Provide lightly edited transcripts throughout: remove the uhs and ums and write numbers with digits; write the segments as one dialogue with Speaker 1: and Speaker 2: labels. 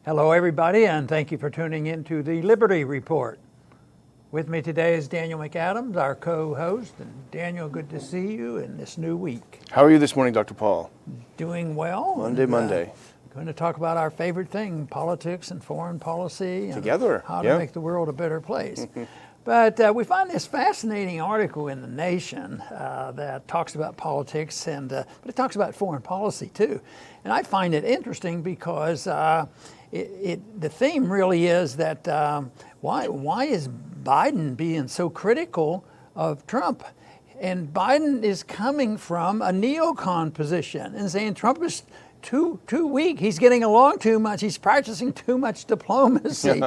Speaker 1: Hello, everybody, and thank you for tuning in to the Liberty Report. With me today is Daniel McAdams, our co-host. And Daniel, good to see you in this new week.
Speaker 2: How are you this morning, Dr. Paul?
Speaker 1: Doing well.
Speaker 2: Monday.
Speaker 1: Going to talk about our favorite thing, politics and foreign policy.
Speaker 2: Together,
Speaker 1: and how to make the world a better place. But we find this fascinating article in The Nation that talks about politics, but it talks about foreign policy too. And I find it interesting because the theme really is that why is Biden being so critical of Trump? And Biden is coming from a neocon position and saying Trump is too weak. He's getting along too much. He's practicing too much diplomacy.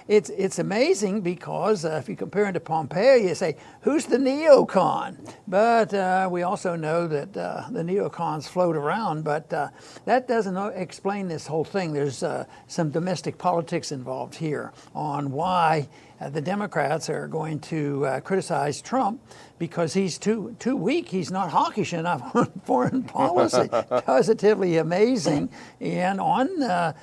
Speaker 1: It's amazing because if you compare him to Pompeo, you say, who's the neocon? But we also know that the neocons float around, but that doesn't explain this whole thing. There's some domestic politics involved here on why the Democrats are going to criticize Trump because he's too weak. He's not hawkish enough on foreign policy. Positively amazing. And on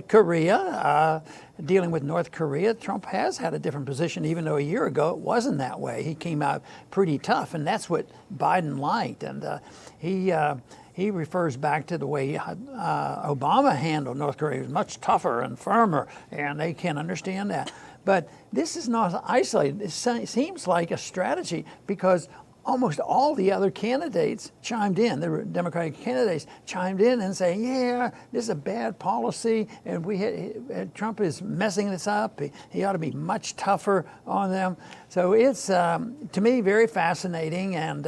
Speaker 1: Korea, dealing with North Korea, Trump has had a different position, even though a year ago it wasn't that way. He came out pretty tough, and that's what Biden liked. And he refers back to the way Obama handled North Korea. He was much tougher and firmer, and they can't understand that. But this is not isolated. It seems like a strategy because almost all the other candidates chimed in, the Democratic candidates chimed in and saying, yeah, this is a bad policy and Trump is messing this up. He ought to be much tougher on them. So it's, to me, very fascinating and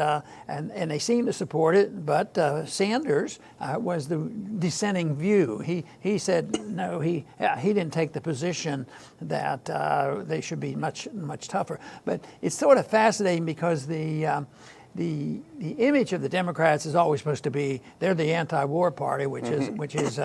Speaker 1: they seem to support it, but Sanders was the dissenting view. He said, no, he didn't take the position that they should be much tougher. But it's sort of fascinating because the image of the Democrats is always supposed to be they're the anti-war party, which is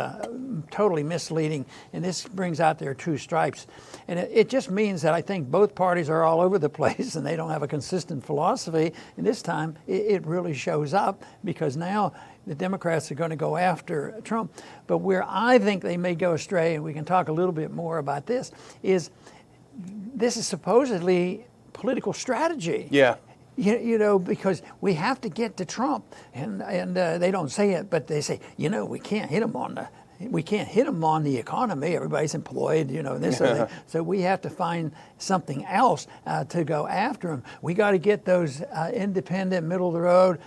Speaker 1: totally misleading. And this brings out their two stripes, and it just means that I think both parties are all over the place and they don't have a consistent philosophy. And this time it really shows up because now the Democrats are going to go after Trump. But where I think they may go astray, and we can talk a little bit more about this is supposedly political strategy.
Speaker 2: Yeah.
Speaker 1: You know, because we have to get to Trump, and they don't say it, but they say, we can't hit him on the economy. Everybody's employed, so we have to find something else to go after him. We got to get those independent, middle of the road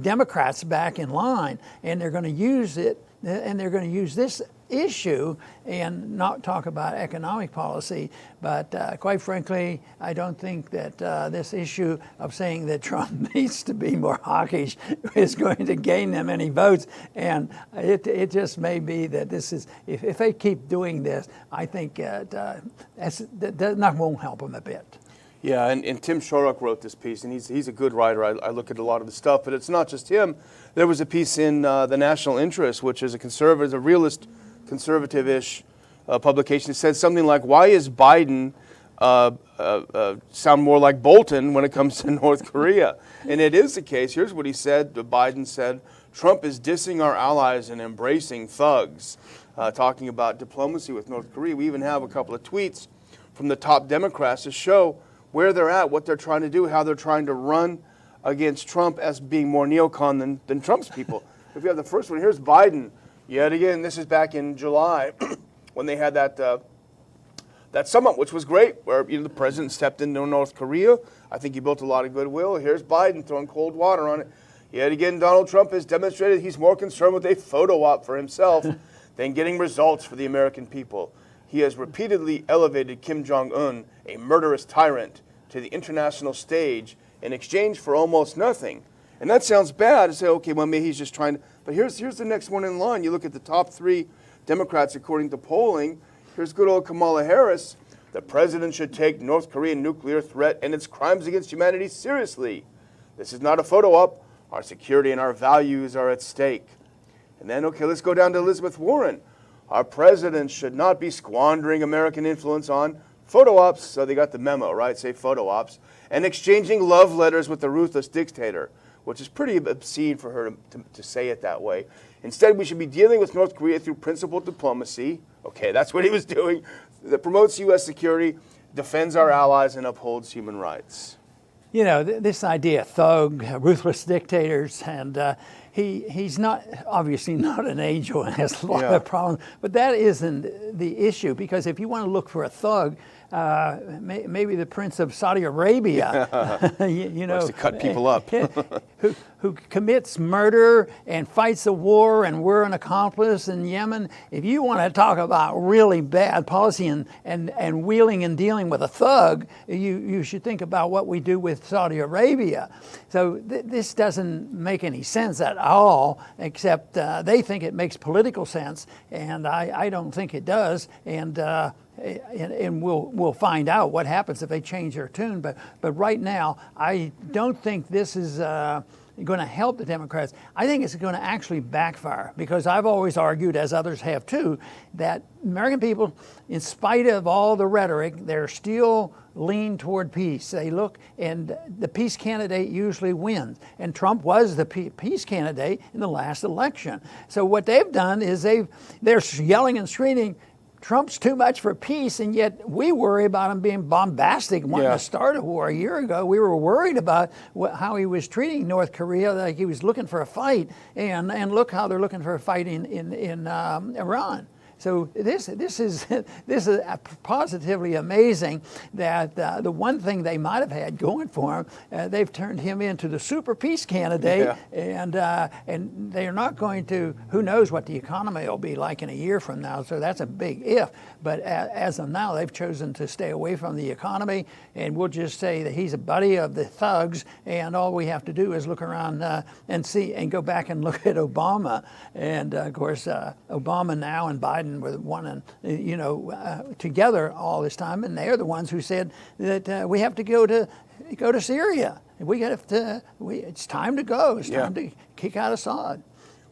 Speaker 1: Democrats back in line, and they're going to use it, and they're going to use this issue and not talk about economic policy. But quite frankly, I don't think that this issue of saying that Trump needs to be more hawkish is going to gain them any votes. And it just may be that this is, if they keep doing this, I think that won't help them a bit.
Speaker 2: Yeah, and Tim Shorrock wrote this piece, and he's a good writer. I look at a lot of the stuff, but it's not just him. There was a piece in the National Interest, which is a realist, conservative-ish publication. It said something like, why is Biden sound more like Bolton when it comes to North Korea? And it is the case. Here's what he said. Biden said, Trump is dissing our allies and embracing thugs, talking about diplomacy with North Korea. We even have a couple of tweets from the top Democrats to show where they're at, what they're trying to do, how they're trying to run against Trump as being more neocon than Trump's people. If you have the first one, here's Biden. Yet again, this is back in July when they had that summit, which was great, where the president stepped into North Korea. I think he built a lot of goodwill. Here's Biden throwing cold water on it. Yet again, Donald Trump has demonstrated he's more concerned with a photo op for himself than getting results for the American people. He has repeatedly elevated Kim Jong-un, a murderous tyrant, to the international stage in exchange for almost nothing. And that sounds bad to say, okay, well, maybe he's just trying to. But here's the next one in line. You look at the top three Democrats according to polling. Here's good old Kamala Harris. The president should take North Korean nuclear threat and its crimes against humanity seriously. This is not a photo op. Our security and our values are at stake. And then, okay, let's go down to Elizabeth Warren. Our president should not be squandering American influence on photo ops. So they got the memo, right? Say photo ops. And exchanging love letters with the ruthless dictator. which is pretty obscene for her to say it that way. Instead, we should be dealing with North Korea through principled diplomacy. Okay, that's what he was doing. That promotes U.S. security, defends our allies, and upholds human rights.
Speaker 1: You know, this idea of thug, ruthless dictators, and he's not, obviously not an angel and has a lot of problems, but that isn't the issue, because if you want to look for a thug, maybe the Prince of Saudi Arabia, you know,
Speaker 2: likes to cut people up,
Speaker 1: who commits murder and fights a war, and we're an accomplice in Yemen. If you want to talk about really bad policy and wheeling and dealing with a thug, you should think about what we do with Saudi Arabia. So this doesn't make any sense at all, except they think it makes political sense, and I don't think it does. And we'll find out what happens if they change their tune. But right now, I don't think this is going to help the Democrats. I think it's going to actually backfire, because I've always argued, as others have too, that American people, in spite of all the rhetoric, they're still lean toward peace. They look, and the peace candidate usually wins. And Trump was the peace candidate in the last election. So what they've done is they're yelling and screaming, Trump's too much for peace, and yet we worry about him being bombastic, wanting to start a war. A year ago, we were worried about how he was treating North Korea, like he was looking for a fight, and look how they're looking for a fight in Iran. So this is positively amazing that the one thing they might have had going for him, they've turned him into the super peace candidate, and they're not going to. Who knows what the economy will be like in a year from now? So that's a big if. But as of now, they've chosen to stay away from the economy, and we'll just say that he's a buddy of the thugs, and all we have to do is look around and see, and go back and look at Obama, and of course Obama now and Biden with one, and together all this time, and they're the ones who said that we have to go to Syria. It's time to go. It's time to kick out Assad.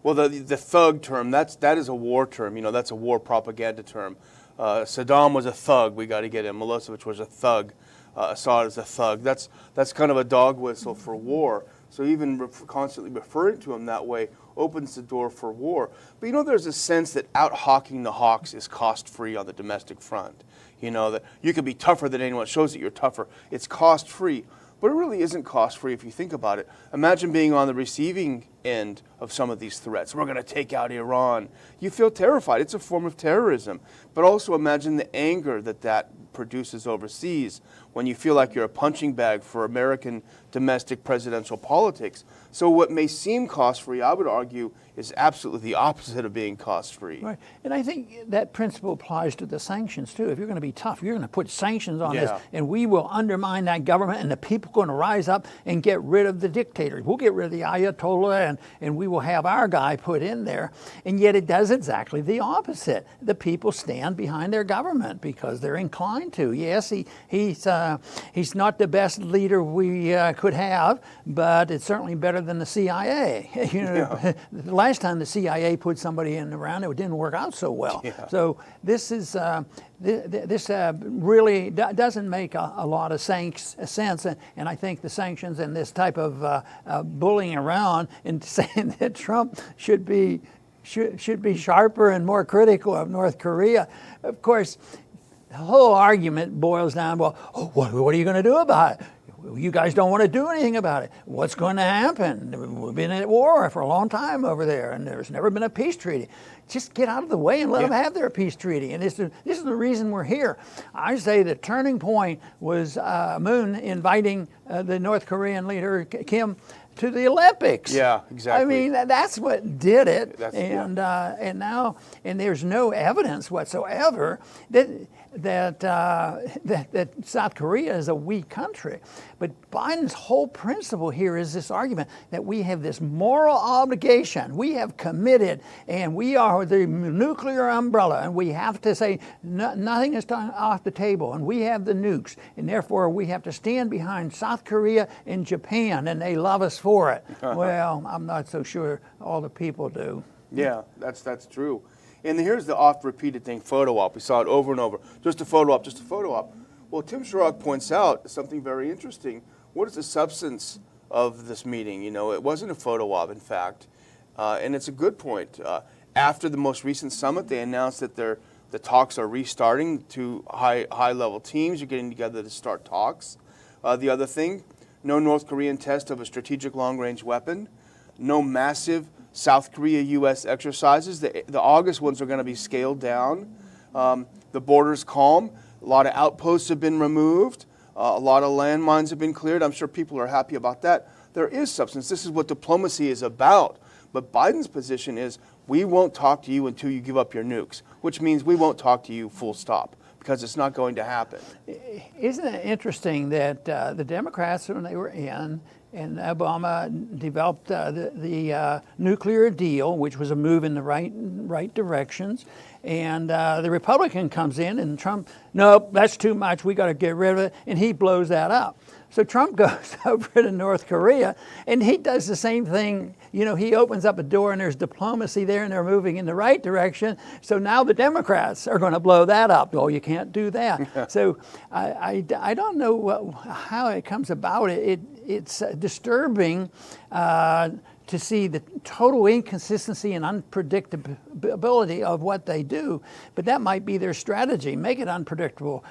Speaker 2: Well, the thug term, that is a war term. That's a war propaganda term. Saddam was a thug. We got to get him. Milosevic was a thug. Assad is a thug. That's kind of a dog whistle for war. So even constantly referring to him that way opens the door for war. But there's a sense that out-hawking the hawks is cost-free on the domestic front. That you can be tougher than anyone. It shows that you're tougher. It's cost-free. But it really isn't cost-free if you think about it. Imagine being on the receiving end of some of these threats. We're going to take out Iran. You feel terrified. It's a form of terrorism. But also imagine the anger that produces overseas when you feel like you're a punching bag for American domestic presidential politics. So what may seem cost-free, I would argue, is absolutely the opposite of being cost-free.
Speaker 1: Right, and I think that principle applies to the sanctions too. If you're going to be tough, you're going to put sanctions on this, and we will undermine that government, and the people are going to rise up and get rid of the dictators. We'll get rid of the Ayatollah, and we will have our guy put in there. And yet it does exactly the opposite. The people stand behind their government because they're inclined to. Yes, he's not the best leader we could have, but it's certainly better than the CIA. The last time the CIA put somebody in Iran, it didn't work out so well. So this is this really doesn't make a lot of sense, and I think the sanctions and this type of bullying around and saying that Trump should be sharper and more critical of North Korea. Of course, the whole argument boils down, well, what are you going to do about it? You guys don't want to do anything about it. What's going to happen? We've been at war for a long time over there, and there's never been a peace treaty. Just get out of the way and let them have their peace treaty. And this is the reason we're here. I say the turning point was Moon inviting the North Korean leader, Kim, to the Olympics.
Speaker 2: Yeah, exactly.
Speaker 1: I mean, that's what did it. And now there's no evidence whatsoever that South Korea is a weak country. But Biden's whole principle here is this argument that we have this moral obligation. We have committed, and we are the nuclear umbrella, and we have to say nothing is off the table, and we have the nukes, and therefore we have to stand behind South Korea and Japan, and they love us for it. Well, I'm not so sure all the people do.
Speaker 2: Yeah, that's true. And here's the oft-repeated thing, photo op. We saw it over and over. Just a photo op, just a photo op. Well, Tim Sherrock points out something very interesting. What is the substance of this meeting. It wasn't a photo op, in fact, and it's a good point. After the most recent summit, they announced that the talks are restarting to high-level teams. You're getting together to start talks. The other thing, no North Korean test of a strategic long-range weapon, no massive South Korea-U.S. exercises. The August ones are going to be scaled down. The border's calm. A lot of outposts have been removed. A lot of landmines have been cleared. I'm sure people are happy about that. There is substance. This is what diplomacy is about. But Biden's position is, we won't talk to you until you give up your nukes, which means we won't talk to you full stop, because it's not going to happen.
Speaker 1: Isn't it interesting that the Democrats, when they were in, and Obama developed the nuclear deal, which was a move in the right directions, and the Republican comes in, and Trump, nope, that's too much, we got to get rid of it, and he blows that up. So Trump goes over to North Korea, and he does the same thing. He opens up a door, and there's diplomacy there, and they're moving in the right direction. So now the Democrats are going to blow that up. Oh, you can't do that. So I don't know how it comes about. It's disturbing to see the total inconsistency and unpredictability of what they do. But that might be their strategy. Make it unpredictable.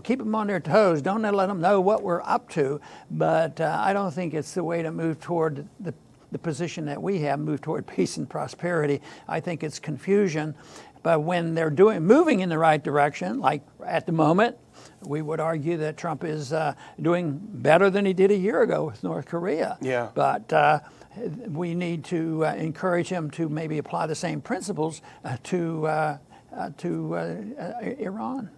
Speaker 1: Keep them on their toes. Don't let them know what we're up to. But I don't think it's the way to move toward the position that we have, move toward peace and prosperity. I think it's confusion. But when they're moving in the right direction, like at the moment, we would argue that Trump is doing better than he did a year ago with North Korea.
Speaker 2: Yeah.
Speaker 1: But we need to encourage him to maybe apply the same principles to Iran.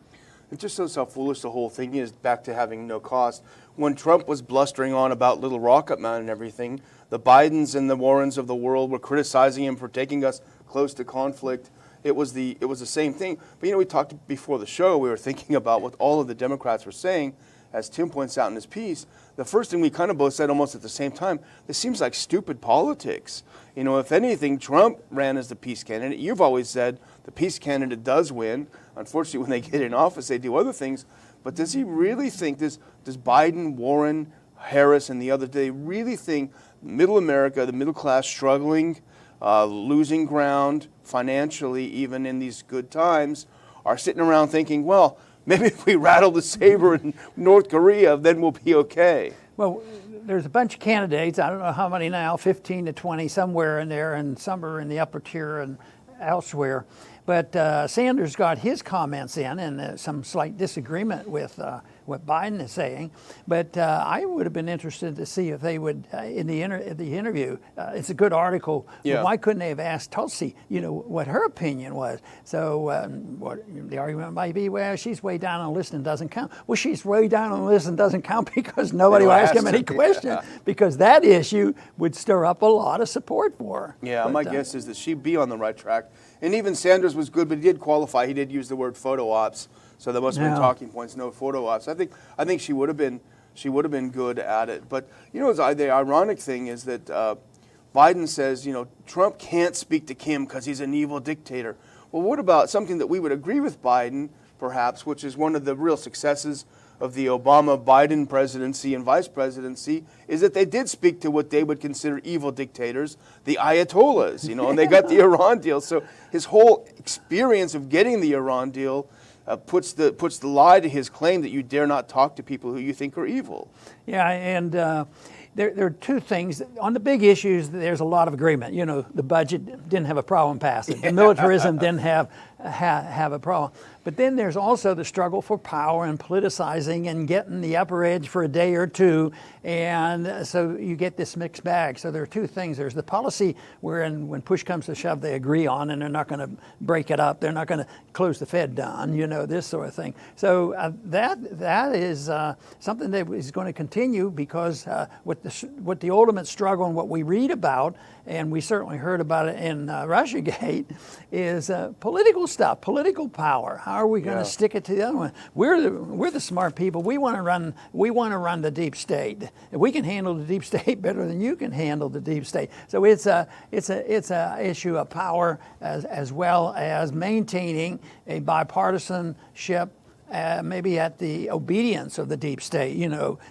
Speaker 2: It just shows how foolish the whole thing is, back to having no cost. When Trump was blustering on about Little Rocket Man and everything, the Bidens and the Warrens of the world were criticizing him for taking us close to conflict. It was the same thing. But we talked before the show, we were thinking about what all of the Democrats were saying, as Tim points out in his piece. The first thing we kind of both said almost at the same time, this seems like stupid politics. If anything, Trump ran as the peace candidate. You've always said the peace candidate does win. Unfortunately, when they get in office, they do other things. But does he really think does Biden, Warren, Harris, and the other, do they really think middle America, the middle class struggling, losing ground financially, even in these good times, are sitting around thinking, well, maybe if we rattle the saber in North Korea, then we'll be okay?
Speaker 1: Well, there's a bunch of candidates. I don't know how many now, 15 to 20, somewhere in there, and some are in the upper tier and elsewhere. But Sanders got his comments in, and some slight disagreement with what Biden is saying. But I would have been interested to see if they would, in the interview, it's a good article.
Speaker 2: Yeah.
Speaker 1: Why couldn't they have asked Tulsi, what her opinion was? So what the argument might be, well, she's way down on the list and doesn't count. Well, she's way down on the list and doesn't count because nobody will ask him any questions, because that issue would stir up a lot of support for her.
Speaker 2: Yeah,
Speaker 1: but,
Speaker 2: my guess is that she'd be on the right track. And even Sanders was good, but he did qualify. He did use the word photo ops, so there must have been talking points. No photo ops. I think she would have been good at it. But the ironic thing is that Biden says Trump can't speak to Kim because he's an evil dictator. Well, what about something that we would agree with Biden, perhaps, which is one of the real successes of the Obama-Biden presidency and vice presidency, is that they did speak to what they would consider evil dictators, the Ayatollahs, and they got the Iran deal. So his whole experience of getting the Iran deal puts the lie to his claim that you dare not talk to people who you think are evil.
Speaker 1: Yeah, and there are two things. On the big issues, there's a lot of agreement. The budget didn't have a problem passing. The militarism didn't have a problem. But then there's also the struggle for power and politicizing and getting the upper edge for a day or two. And so you get this mixed bag. So there are two things. There's the policy wherein when push comes to shove, they agree on, and they're not going to break it up. They're not going to close the Fed down, this sort of thing. So that is something that is going to continue, because what the ultimate struggle and what we read about, and we certainly heard about it in Russiagate, is political stuff, political power. How are we going to stick it to the other one? We're the smart people. We want to run the deep state. We can handle the deep state better than you can handle the deep state. So it's a issue of power as well as maintaining a bipartisanship maybe at the obedience of the deep state.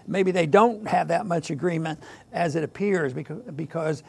Speaker 1: Maybe they don't have that much agreement as it appears, because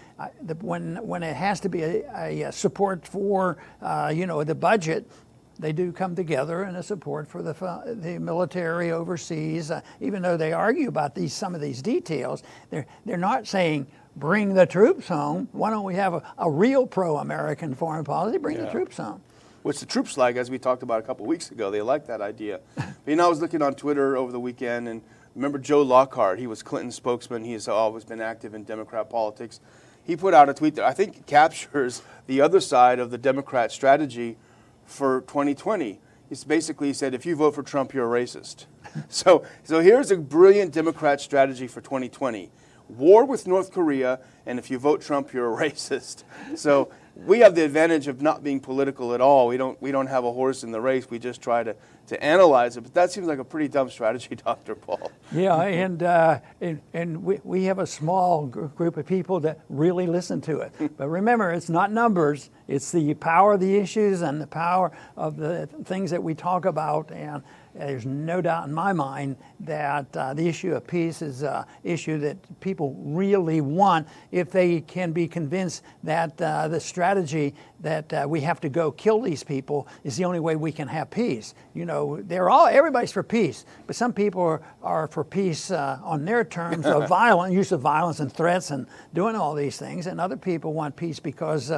Speaker 1: when it has to be a support for the budget, they do come together in a support for the military overseas. Even though they argue about some of these details, they're not saying bring the troops home. Why don't we have a real pro-American foreign policy? Bring the troops home.
Speaker 2: Which the troops like, as we talked about a couple of weeks ago. They like that idea. But I was looking on Twitter over the weekend, and remember Joe Lockhart? He was Clinton's spokesman. He has always been active in Democrat politics. He put out a tweet that I think captures the other side of the Democrat strategy for 2020. He basically said, if you vote for Trump, you're a racist. So here's a brilliant Democrat strategy for 2020. War with North Korea, and if you vote Trump, you're a racist. So we have the advantage of not being political at all. We don't have a horse in the race. We just try to analyze it. But that seems like a pretty dumb strategy, Dr. Paul.
Speaker 1: Yeah, and we have a small group of people that really listen to it. But remember, it's not numbers. It's the power of the issues and the power of the things that we talk about. And there's no doubt in my mind that the issue of peace is an issue that people really want if they can be convinced that the strategy that we have to go kill these people is the only way we can have peace. Everybody's for peace, but some people are for peace on their terms of use of violence and threats and doing all these things, and other people want peace because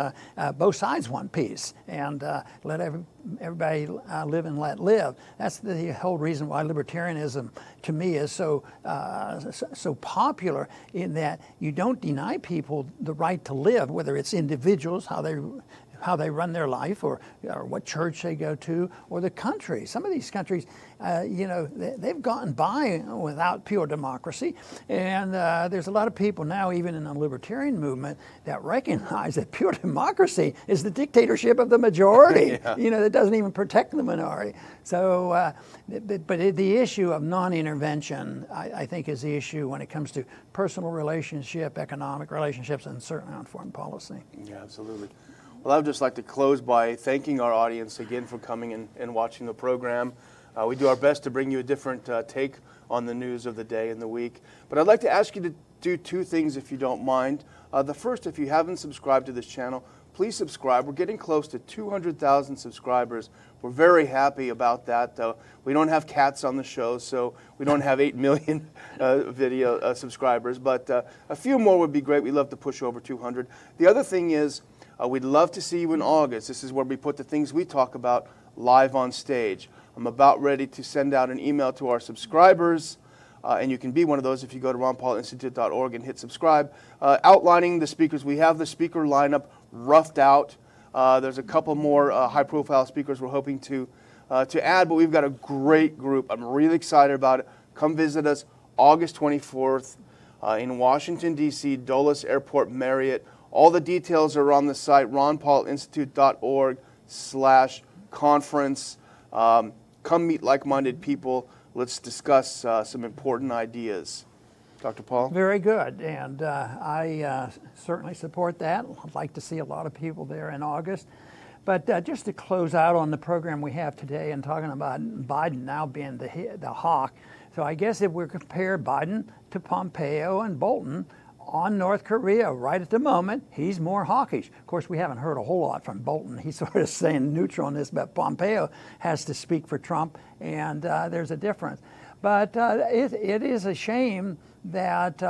Speaker 1: both sides want peace and let everybody live and let live. That's the whole reason why libertarianism, to me, is so popular, in that you don't deny people the right to live, whether it's individuals, how they run their life, or what church they go to, or the country. Some of these countries, they've gotten by without pure democracy. And there's a lot of people now, even in the libertarian movement, that recognize that pure democracy is the dictatorship of the majority, that doesn't even protect the minority. So, but the issue of non-intervention, I think, is the issue when it comes to personal relationship, economic relationships, and certainly on foreign policy.
Speaker 2: Yeah, absolutely. Well, I would just like to close by thanking our audience again for coming and watching the program. We do our best to bring you a different take on the news of the day and the week. But I'd like to ask you to do two things, if you don't mind. The first, if you haven't subscribed to this channel, please subscribe. We're getting close to 200,000 subscribers. We're very happy about that. We don't have cats on the show, so we don't have 8 million video subscribers. But a few more would be great. We'd love to push over 200. The other thing is, we'd love to see you in August. This is where we put the things we talk about live on stage. I'm about ready to send out an email to our subscribers, and you can be one of those if you go to ronpaulinstitute.org and hit subscribe, outlining the speakers. We have the speaker lineup roughed out. There's a couple more high-profile speakers we're hoping to add, but we've got a great group. I'm really excited about it. Come visit us August 24th in Washington, D.C., Dulles Airport Marriott. All the details are on the site, ronpaulinstitute.org/conference. Come meet like-minded people. Let's discuss some important ideas. Dr. Paul?
Speaker 1: Very good, and I certainly support that. I'd like to see a lot of people there in August. But just to close out on the program we have today and talking about Biden now being the hawk, so I guess if we compare Biden to Pompeo and Bolton on North Korea right at the moment, he's more hawkish. Of course, we haven't heard a whole lot from Bolton. He's sort of staying neutral on this, but Pompeo has to speak for Trump, and there's a difference. But it is a shame that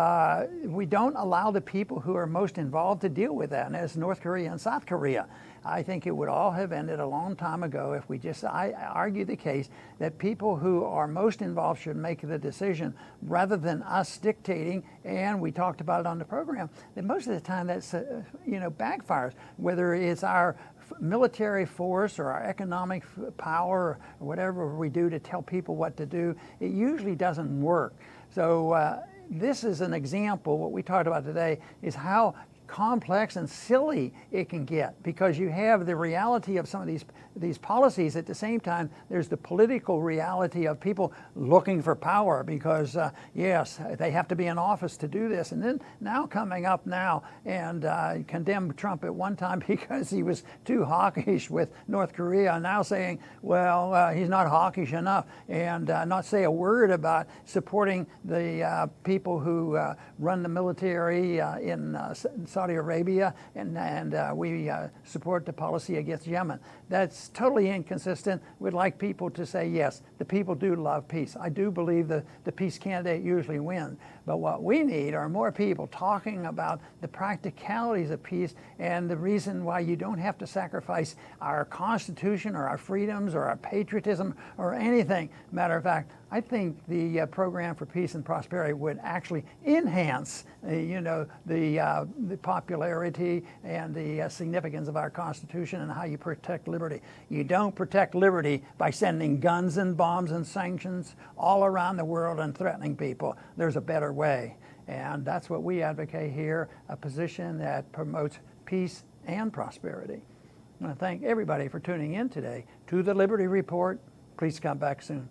Speaker 1: we don't allow the people who are most involved to deal with that, and that's North Korea and South Korea. I think it would all have ended a long time ago if we I argue the case that people who are most involved should make the decision rather than us dictating. And we talked about it on the program, that most of the time that's, backfires, whether it's our military force or our economic power or whatever we do to tell people what to do, it usually doesn't work. So this is an example. What we talked about today is how complex and silly it can get, because you have the reality of some of these policies. At the same time, there's the political reality of people looking for power, because yes, they have to be in office to do this. And then now coming up now and condemn Trump at one time because he was too hawkish with North Korea, now saying, well, he's not hawkish enough, and not say a word about supporting the people who run the military in Saudi Arabia, and we support the policy against Yemen. That's totally inconsistent. We'd like people to say, yes, the people do love peace. I do believe the peace candidate usually wins. But what we need are more people talking about the practicalities of peace and the reason why you don't have to sacrifice our Constitution or our freedoms or our patriotism or anything. Matter of fact, I think the program for peace and prosperity would actually enhance, the popularity and the significance of our Constitution and how you protect liberty. You don't protect liberty by sending guns and bombs and sanctions all around the world and threatening people. There's a better way, and that's what we advocate here, a position that promotes peace and prosperity. I want to thank everybody for tuning in today to the Liberty Report. Please come back soon.